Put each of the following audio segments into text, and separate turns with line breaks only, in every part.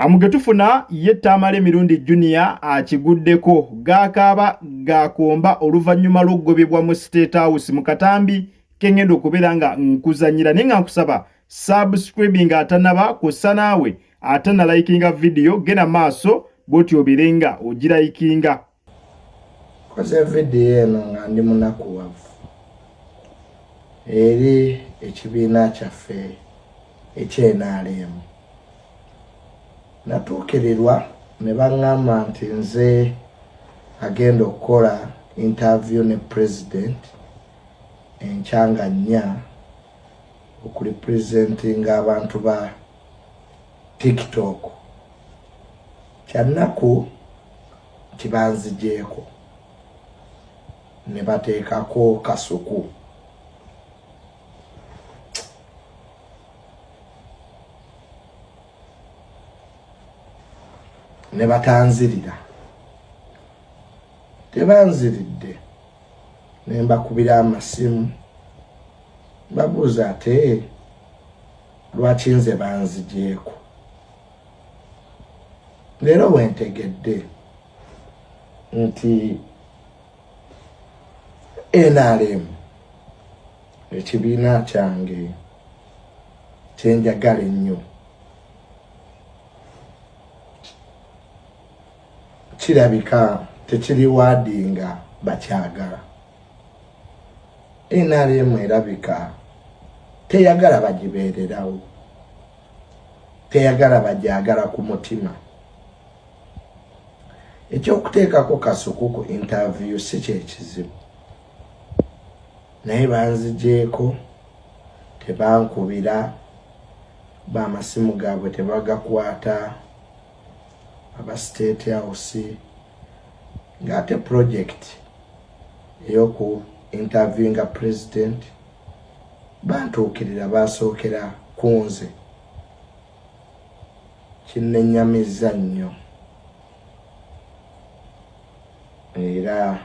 Amugetufuna ye Tamale Mirundi Junior akiguddeko gakaaba gakomba oluvanyuma lw'okugobebwa mu State House mu Katambi kengendo okubeera nga nkuzanyira naye nga nkusaba subscribing atanaba kussa naawe atana likinga video gena maaso bw'oti obirenga ogirayikinga.
Koze video eno nga ndi munakuwavu eri ekibiina kyaffe ekyenaalemu. Natuukirirwa ne baŋŋamba nti nze agenda okukola interview ne president enkyanga nnya okurepresentinga abantu ba TikTok. Kyannaku kibanzigyeko ne bateekako kasuku. Ne batanzirira. Tebanziridde. Ne mbakubira amasimu. Babuuza ate lwaki nze banzigyeko. Leero wentegedde nti NRM ekibiina kyange kyenjagala ennyo kirabika tekiri waadinga bakyagala. NRM erabika teyagala bagibeererawo, teyagala bagyagala ku mutima. Ekyokuteekako kasuku ku interview si kyekizibu, naye banzigyeko, tebankubira, b'amasimu gaabwe tebagakwata, aba State House, ng'ate project ey'oku interviewinga president bantuukirira basookera ku nze. Kinnenyamizza nnyo era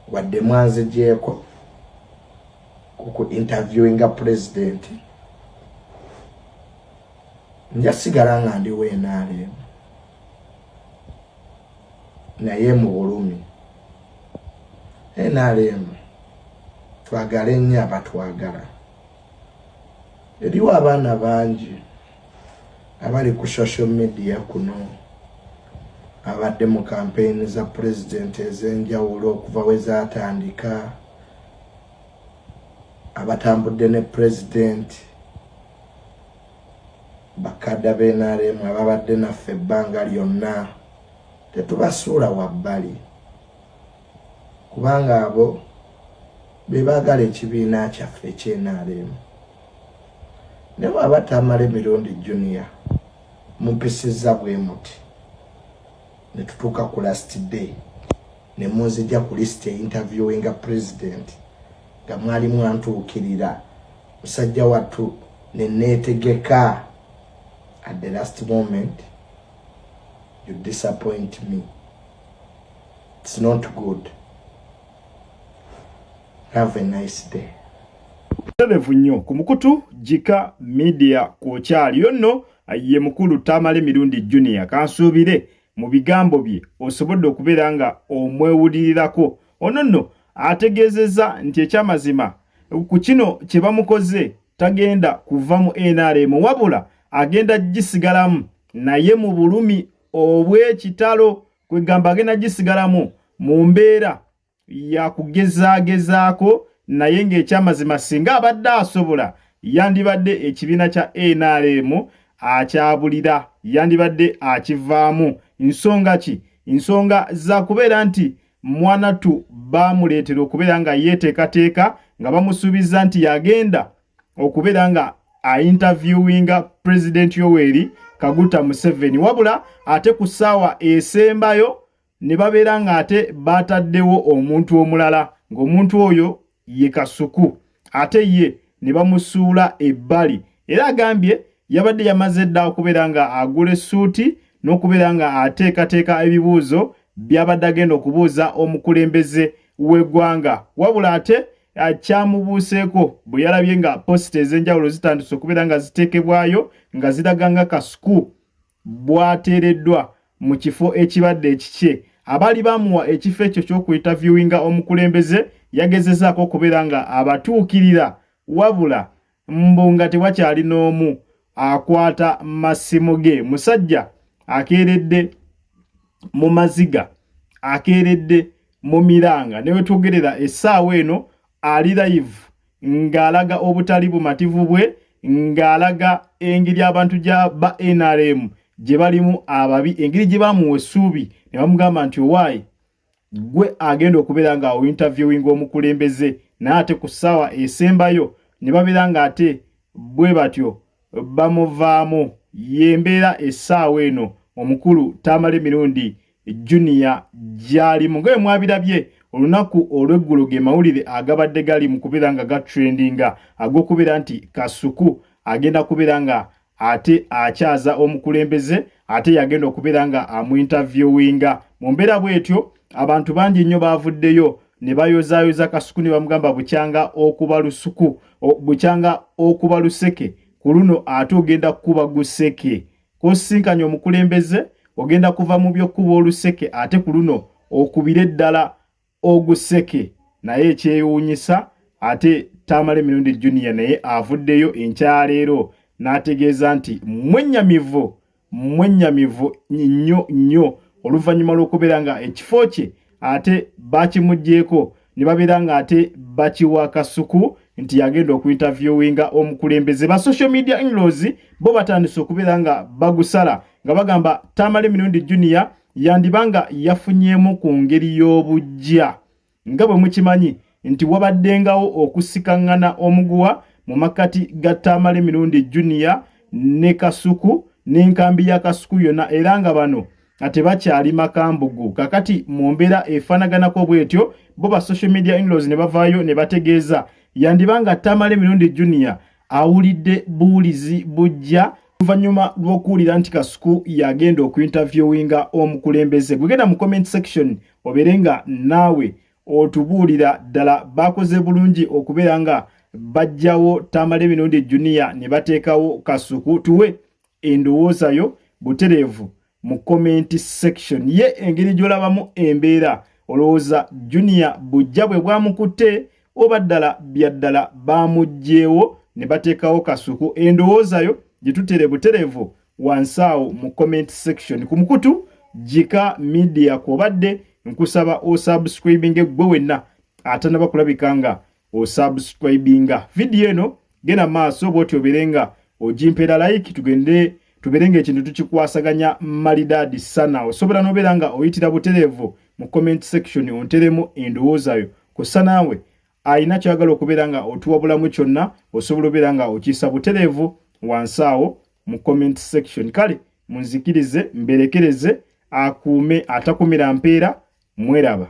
wadde mwanzigyeko ku interviewinga president nja sigala nga ndi NRM naye mu bulumi. NRM twagale nnyo abatwagala. Eriwo abaana bangi abali ku social media kuno abadde mu campaign za president ez'enjawulo okuva we zaatandika, abatambudde ne president, bakadde b'NRM ababadde naffe ebbanga lyonna. Tetubasuula wabbali kubanga abo be baagala ekibiina kyaffe ekyenaalemu. Ne bw'aba Tamale Mirundi Junior mumpisizza bwe muti ne tutuuka ku last day ne munzijja ku list interviewinga president nga mwali mwantuukirira musajja wattu ne neetegeka. At the last moment you disappoint me. It's not good. Have a nice day.
Televu nnyo ku mukutu Jika Media kwokyali yonno ye mukulu Tamale Mirundi Junior kansuubire mu bigambo bye osobodde okubeera nga omwewulirirako. Ono nno ategeezezza nti ekyamazima ku kino kye bamukoze tagenda kuva mu NRM wabula agenda gisigalamu naye mu bulumi obw'ekitalo kwegamba agenda gisigalamu mu mbeera ya kugezaagezaako naye ng'ekyamazima singa abadde asobola yandibadde ekibiina kya NRM akyabulira, yandibadde akivaamu. Nsonga ki? Nsonga za kubeera nti mwanatu baamuleetera okubeera nga yeeteekateeka nga bamusuubiza nti yagenda okubeera nga interviewinga President Yoweri Kaguta Museveni wabula ate ku ssaawa esembayo ne babeera nga ate baataddewo omuntu omulala ng'omuntu oyo ye Kasuku ate ye ne bamusuula ebbali. Era agambye yabadde yamaze dda okubeera nga agula essuuti n'okubeera nga ateekateeka ebibuuzo by'abadde agenda okubuuza omukulembeze w'eggwanga wabula ate kyamubuuseeko bwe yalabye nga posita ez'enjawulo zitandise okubeera nga ziteekebwayo nga ziraga nga Kasuku bwateereddwa mu kifo ekibadde ekikye. Abali bamuwa ekifo ekyo ky'okuinterviewinga omukulembeze yagezezaako okubeera nga abatuukirira, wabula mbu nga tewakyali n'omu akwata masimu ge. Musajja akeeredde mu maziga, akeeredde mu miranga, ne wetugerera essaawa eno ali live ng'alaga obutali bumativu bwe, ng'alaga engeri abantu ba NRM gye balimu ababi, engeri gye bamuwa essuubi ne bamugamba nti owaayi gwe agenda okubeera nga interviewing omukulembeze, naye ate ku ssaawa esembayo ne babeera nga ate bwe batyo bamuvaamu. Yembeera essaawa eno omukulu Tamale Mirundi Junior gy'alimu. Nga bwe mwabirabye olunaku olw'eggulo ge mawulire agabadde gali mu kubeera nga gatrendinga ag'okubeera nti Kasuku agenda kubeera nga ate akyaza omukulembeze, ate yagenda okubeera nga amuinterviewinga. Mu mbeera bwetyo abantu bangi nnyo baavuddeyo ne bayozaayoza Kasuku ne bamugamba bukyanga okuba lusuku, bukyanga okuba luseke, ku luno ate ogenda kuba guseke. Kosinkanya omukulembeze ogenda kuva mu by'okkuba oluseke ate ku luno okubire ddala oguseke. Naye ekyewuunyisa ate Tamale Mirundi Junior naye avuddeyo enkyaleero n'ategeeza nti mwennyamivu nnyo oluvannyuma lw'okubeera nga ekifo kye ate bakimuggyeko ne babeera nga ate bakiwa Kasuku nti yagenda okuinterviewinga omukulembeze. Ba social media in-laws bo batandise okubeera nga bagusala nga bagamba Tamale Mirundi Junior yandibanga yafunyeemu ku ngeri y'obujja. Nga bwe mukimanyi nti wabaddengawo okusikaŋŋana omuguwa mu makati ga Tamale Mirundi Junior ne Kasuku n'enkambi ya Kasuku yonna, era nga bano ate bakyali makambugu. Kakati mu mbeera efaanaganako bwetyo bo ba social media in-laws ne bavaayo ne bategeeza yandibanga Tamale Mirundi Junior awulidde buwulizi bujja oluvannyuma lw'okuwulira nti Kasuku yagenda okuinterviewinga omukulembeze. Gugenda mu comment section obeere nga naawe otubuulira ddala bakoze bulungi okubeera nga bajjawo Tamale Mirundi Junior ne bateekawo Kasuku. Tuwe endowooza yo butereevu mu comment section. Ye engeri gy'olabamu embeera, olowooza Junior bujja bwe bwamukutte oba ddala byaddala bamugjeewo ne bateekawo Kasuku? Endowooza yo gye tutere butereevu wansi awo mu comment section. Ku mukutu Jika Media kw'obadde nkusaba osubscribinge gwe wenna atanaba kulabika nga osubscribinga video eno. Genda maaso bw'oti obeere nga ogimpera like, tubeere nga ekintu tukikwasaganya malidaadi sana. Osobola n'obeera nga oyitira butereevu mu comment section onteremu endowooza yo, kussa naawe ayina kyagala okubeera nga otuwabulamu kyonna osobola obeera nga okiisa butereevu wansi awo mu comment section. Kale munzikirize mberekereze akuume atakumira mpeera. Mweraba.